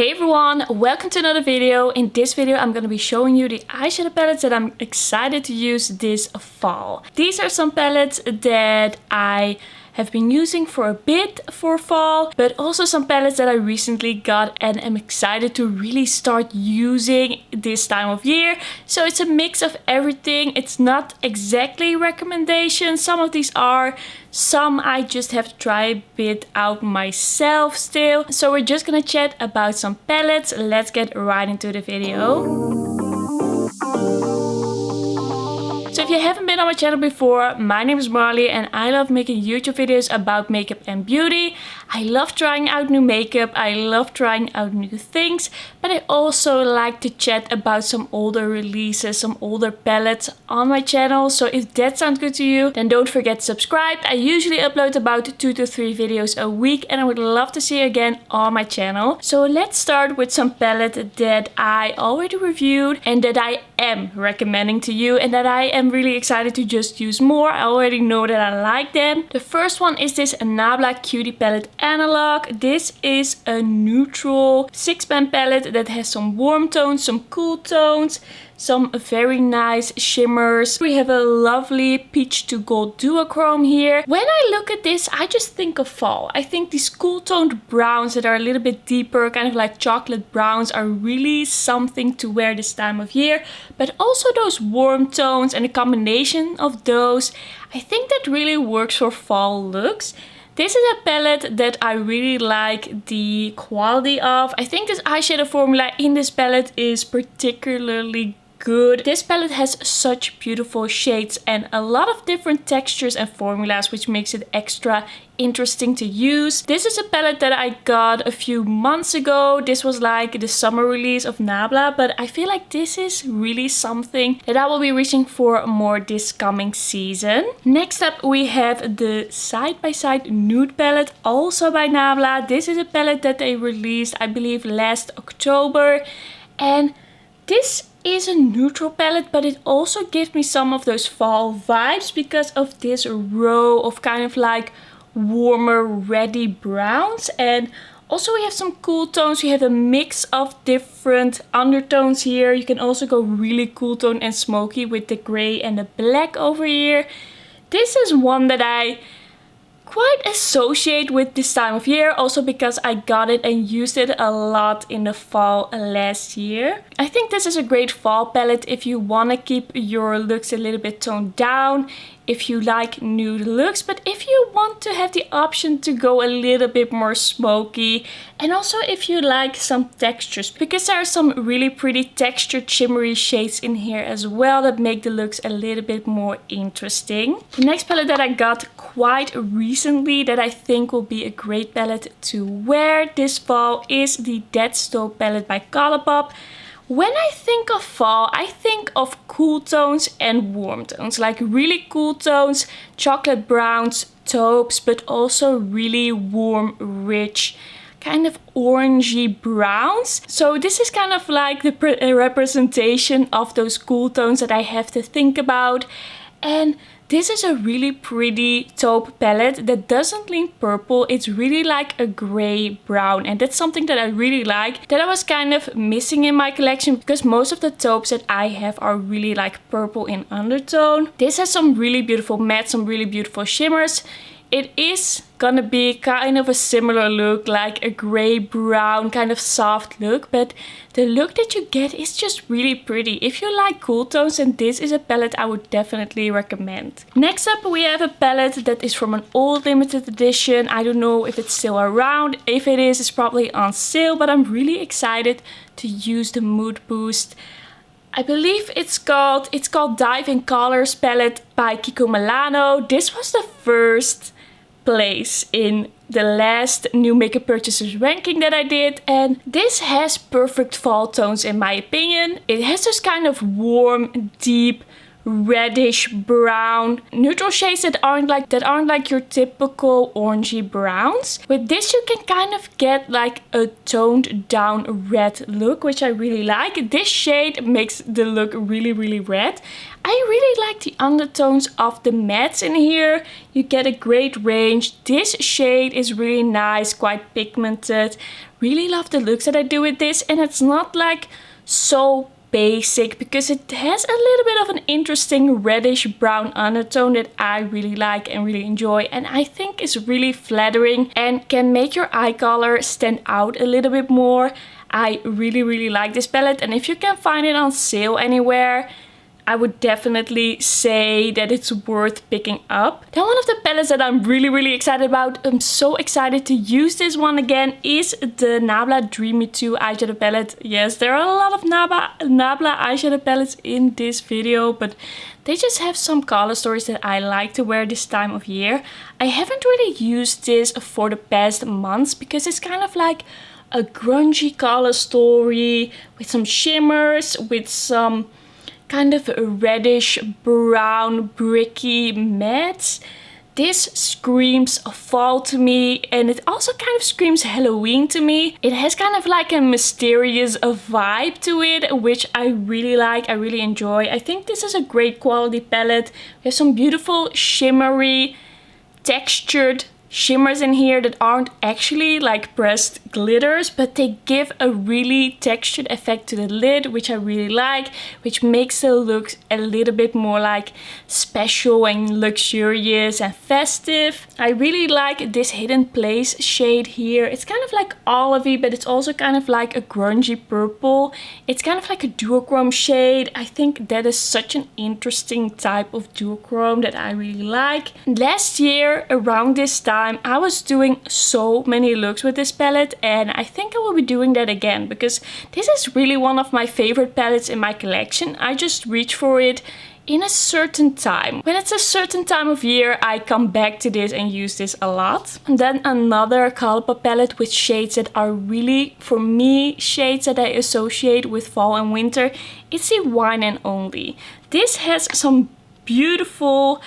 Hey everyone, welcome to another video. In this video I'm going to be showing you the eyeshadow palettes that I'm excited to use this fall. These are some palettes that I have been using for a bit for fall, but also some palettes that I recently got and am excited to really start using this time of year. So it's a mix of everything. It's not exactly recommendations. Some of these are, some I just have to try a bit out myself still. So we're just gonna chat about some palettes. Let's get right into the video. So if you haven't been on my channel before, my name is Marley and I love making YouTube videos about makeup and beauty. I love trying out new makeup, I love trying out new things, but I also like to chat about some older releases, some older palettes on my channel. So if that sounds good to you, then don't forget to subscribe. I usually upload about 2 to 3 videos a week and I would love to see you again on my channel. So let's start with some palette that I already reviewed and that I am recommending to you and that I am really excited to just use more. I already know that I like them. The first one is this Nabla Cutie palette Analogue. This is a neutral 6-pan palette that has some warm tones, some cool tones, some very nice shimmers. We have a lovely peach to gold duochrome here. When I look at this, I just think of fall. I think these cool toned browns that are a little bit deeper, kind of like chocolate browns, are really something to wear this time of year. But also those warm tones and a combination of those, I think that really works for fall looks. This is a palette that I really like the quality of. I think this eyeshadow formula in this palette is particularly good. This palette has such beautiful shades and a lot of different textures and formulas, which makes it extra interesting to use. This is a palette that I got a few months ago. This was like the summer release of Nabla, but I feel like this is really something that I will be reaching for more this coming season. Next up we have the Side by Side Nude palette, also by Nabla. This is a palette that they released, I believe, last October, and this is a neutral palette, but it also gives me some of those fall vibes because of this row of kind of like warmer reddy browns. And also we have some cool tones. We have a mix of different undertones here. You can also go really cool tone and smoky with the gray and the black over here. This is one that I quite associate with this time of year, also because I got it and used it a lot in the fall last year. I think this is a great fall palette if you want to keep your looks a little bit toned down, if you like nude looks, but if you want to have the option to go a little bit more smoky, and also if you like some textures, because there are some really pretty textured shimmery shades in here as well that make the looks a little bit more interesting. The next palette that I got quite recently that I think will be a great palette to wear this fall is the That's Taupe palette by Colourpop. When I think of fall, I think of cool tones and warm tones, like really cool tones, chocolate browns, taupes, but also really warm, rich, kind of orangey browns. So this is kind of like the representation of those cool tones that I have to think about. And this is a really pretty taupe palette that doesn't lean purple. It's really like a gray brown, and that's something that I really like, that I was kind of missing in my collection because most of the taupes that I have are really like purple in undertone. This has some really beautiful mattes, some really beautiful shimmers. It is gonna be kind of a similar look, like a gray brown kind of soft look, but the look that you get is just really pretty. If you like cool tones, then this is a palette I would definitely recommend. Next up we have a palette that is from an old limited edition. I don't know if it's still around. If it is, it's probably on sale, but I'm really excited to use the Mood Boost. I believe it's called Dive in Colors palette by Kiko Milano. This was the first place in the last new makeup purchases ranking that I did, and this has perfect fall tones in my opinion. It has this kind of warm, deep, reddish brown neutral shades that aren't like your typical orangey browns. With this you can kind of get like a toned down red look, which I really like. This shade makes the look really red. I really like the undertones of the mattes in here. You get a great range. This shade is really nice, quite pigmented. Really love the looks that I do with this, and it's not like so basic because it has a little bit of an interesting reddish brown undertone that I really like and really enjoy, and I think is really flattering and can make your eye color stand out a little bit more. I really like this palette, and if you can find it on sale anywhere, I would definitely say that it's worth picking up. Then one of the palettes that I'm really excited about, I'm so excited to use this one again, is the Nabla Dreamy 2 eyeshadow palette. Yes, there are a lot of Nabla eyeshadow palettes in this video, but they just have some color stories that I like to wear this time of year. I haven't really used this for the past months because it's kind of like a grungy color story with some shimmers, with some kind of a reddish brown bricky matte. This screams fall to me, and it also kind of screams Halloween to me. It has kind of like a mysterious vibe to it, which I really like, I really enjoy. I think this is a great quality palette. We have some beautiful shimmery textured shimmers in here that aren't actually like pressed glitters, but they give a really textured effect to the lid, which I really like, which makes the look a little bit more like special and luxurious and festive. I really like this Hidden Place shade here. It's kind of like olivey, but it's also kind of like a grungy purple. It's kind of like a duochrome shade. I think that is such an interesting type of duochrome that I really like. Last year around this time I was doing so many looks with this palette, and I think I will be doing that again because this is really one of my favorite palettes in my collection. I just reach for it in a certain time. When it's a certain time of year, I come back to this and use this a lot. And then another Colourpop palette with shades that are really, for me, shades that I associate with fall and winter. It's the Wine and Only. This has some beautiful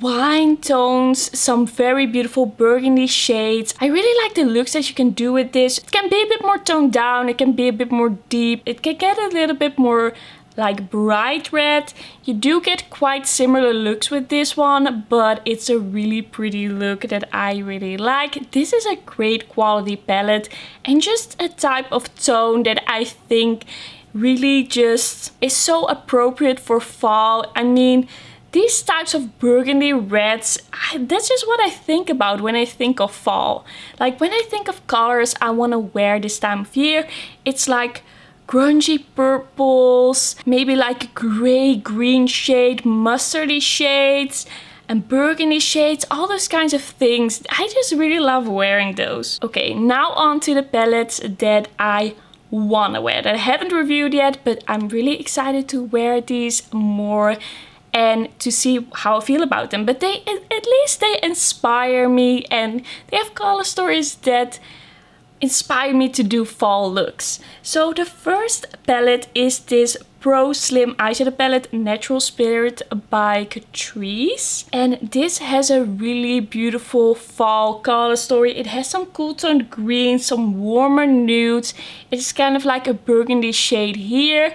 wine tones, some very beautiful burgundy shades. I really like the looks that you can do with this. It can be a bit more toned down, it can be a bit more deep, it can get a little bit more like bright red. You do get quite similar looks with this one, but it's a really pretty look that I really like. This is a great quality palette and just a type of tone that I think really just is so appropriate for fall. I mean, these types of burgundy reds, that's just what I think about when I think of fall. Like when I think of colors I want to wear this time of year, it's like grungy purples, maybe like a gray green shade, mustardy shades, and burgundy shades, all those kinds of things. I just really love wearing those. Okay, now on to the palettes that I wanna wear, that I haven't reviewed yet, but I'm really excited to wear these more and to see how I feel about them. But they, at least they inspire me, and they have color stories that inspire me to do fall looks. So the first palette is this Pro Slim eyeshadow palette, Natural Spirit by Catrice. And this has a really beautiful fall color story. It has some cool toned greens, some warmer nudes. It's kind of like a burgundy shade here.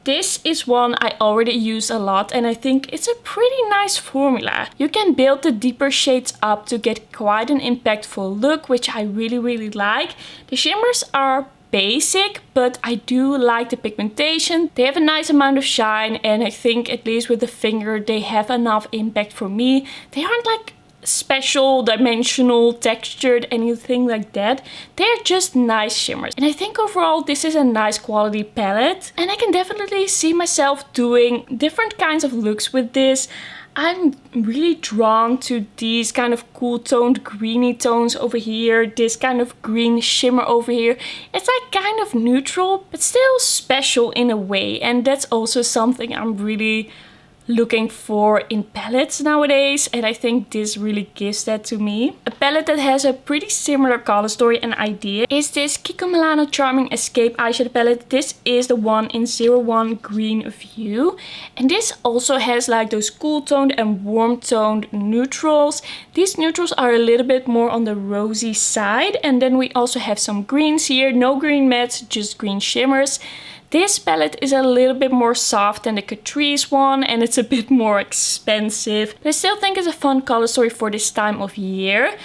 This is one I already use a lot, and I think it's a pretty nice formula. You can build the deeper shades up to get quite an impactful look, which I really like. The shimmers are basic, but I do like the pigmentation. They have a nice amount of shine, and I think at least with the finger they have enough impact for me. They aren't like special, dimensional, textured, anything like that. They're just nice shimmers, and I think overall this is a nice quality palette, and I can definitely see myself doing different kinds of looks with this. I'm really drawn to these kind of cool toned greeny tones over here, this kind of green shimmer over here. It's like kind of neutral but still special in a way, and that's also something I'm really looking for in palettes nowadays, and I think this really gives that to me. A palette that has a pretty similar color story and idea is this Kiko Milano Charming Escape eyeshadow palette. This is the one in 01 Green View, and this also has like those cool toned and warm toned neutrals. These neutrals are a little bit more on the rosy side, and then we also have some greens here. No green mattes, just green shimmers. This palette is a little bit more soft than the Catrice one, and it's a bit more expensive. But I still think it's a fun color story for this time of year.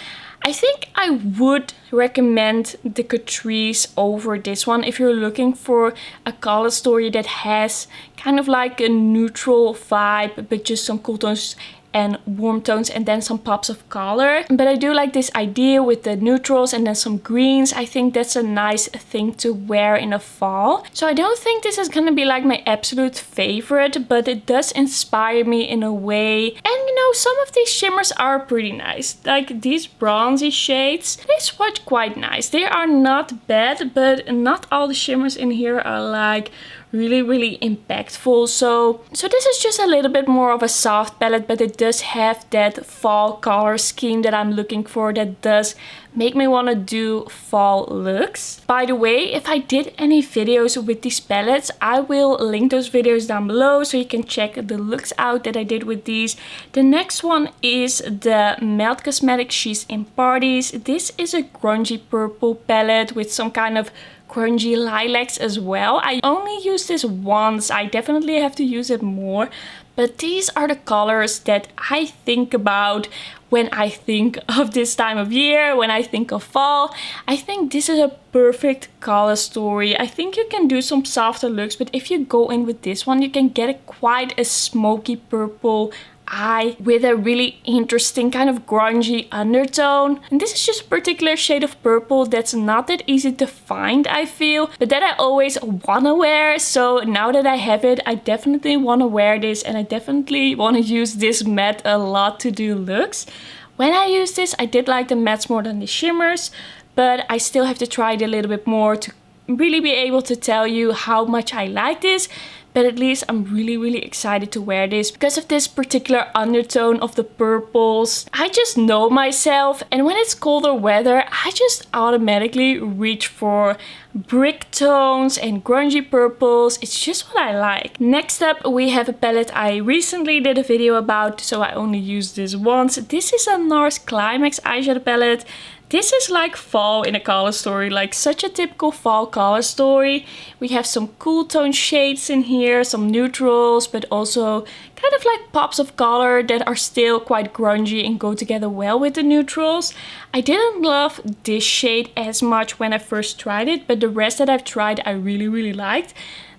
I think I would recommend the Catrice over this one if you're looking for a color story that has kind of like a neutral vibe, but just some cool tones and warm tones and then some pops of color. But I do like this idea with the neutrals and then some greens. I think that's a nice thing to wear in the fall. So I don't think this is gonna be like my absolute favorite, but it does inspire me in a way. And you know, some of these shimmers are pretty nice. Like these bronzy shades, they swatch quite nice. They are not bad, but not all the shimmers in here are like really impactful. So this is just a little bit more of a soft palette, but it does have that fall color scheme that I'm looking for, that does make me want to do fall looks. By the way, if I did any videos with these palettes, I will link those videos down below so you can check the looks out that I did with these. The next one is the Melt Cosmetics She's in Parties. This is a grungy purple palette with some kind of grungy lilacs as well. I only used this once. I definitely have to use it more. But these are the colors that I think about when I think of this time of year, when I think of fall. I think this is a perfect color story. I think you can do some softer looks, but if you go in with this one, you can get quite a smoky purple eye with a really interesting kind of grungy undertone. And this is just a particular shade of purple that's not that easy to find, I feel, but that I always want to wear. So now that I have it, I definitely want to wear this, and I definitely want to use this matte a lot to do looks. When I use this, I did like the mattes more than the shimmers, but I still have to try it a little bit more to really be able to tell you how much I like this. But at least I'm really excited to wear this because of this particular undertone of the purples. I just know myself, and when it's colder weather, I just automatically reach for brick tones and grungy purples. It's just what I like. Next up, we have a palette I recently did a video about, so I only used this once. This is a Nars Climax eyeshadow palette. This is like fall in a color story, like such a typical fall color story. We have some cool tone shades in here, some neutrals, but also kind of like pops of color that are still quite grungy and go together well with the neutrals. I didn't love this shade as much when I first tried it, but the rest that I've tried I really liked.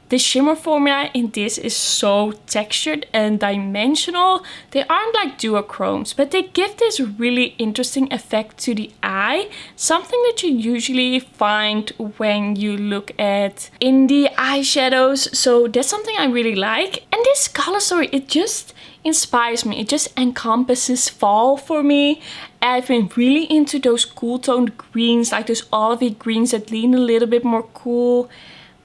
The shimmer formula in this is so textured and dimensional. They aren't like duochromes, but they give this really interesting effect to the eye. Something that you usually find when you look at indie eyeshadows. So that's something I really like. And this color story, it just inspires me. It just encompasses fall for me. I've been really into those cool toned greens, like those olivey greens that lean a little bit more cool.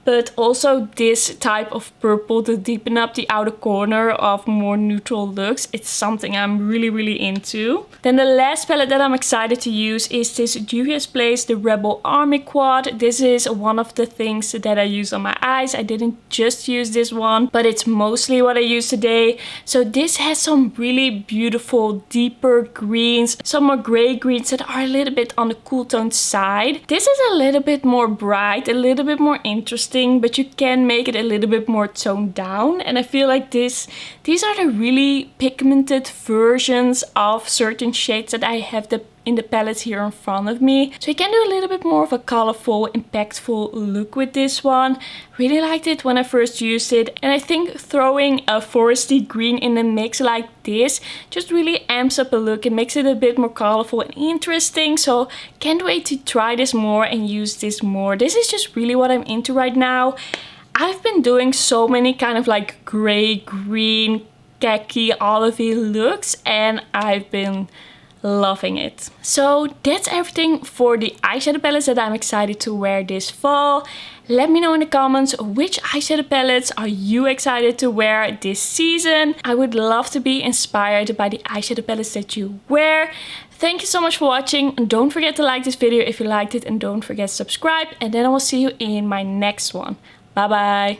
But also this type of purple to deepen up the outer corner of more neutral looks. It's something I'm really into. Then the last palette that I'm excited to use is this Juvia's Place, the Rebel Army Quad. This is one of the things that I use on my eyes. I didn't just use this one, but it's mostly what I use today. So this has some really beautiful deeper greens, some more gray greens that are a little bit on the cool toned side. This is a little bit more bright, a little bit more interesting, but you can make it a little bit more toned down. And I feel like these are the really pigmented versions of certain shades that I have in the palette here in front of me. So you can do a little bit more of a colorful, impactful look with this one. Really liked it when I first used it. And I think throwing a foresty green in the mix like this just really amps up a look. It makes it a bit more colorful and interesting. So can't wait to try this more and use this more. This is just really what I'm into right now. I've been doing so many kind of like gray, green, khaki, olivey looks, and I've been loving it. So that's everything for the eyeshadow palettes that I'm excited to wear this fall. Let me know in the comments which eyeshadow palettes are you excited to wear this season. I would love to be inspired by the eyeshadow palettes that you wear. Thank you so much for watching. Don't forget to like this video if you liked it, and don't forget to subscribe, and then I will see you in my next one. Bye bye.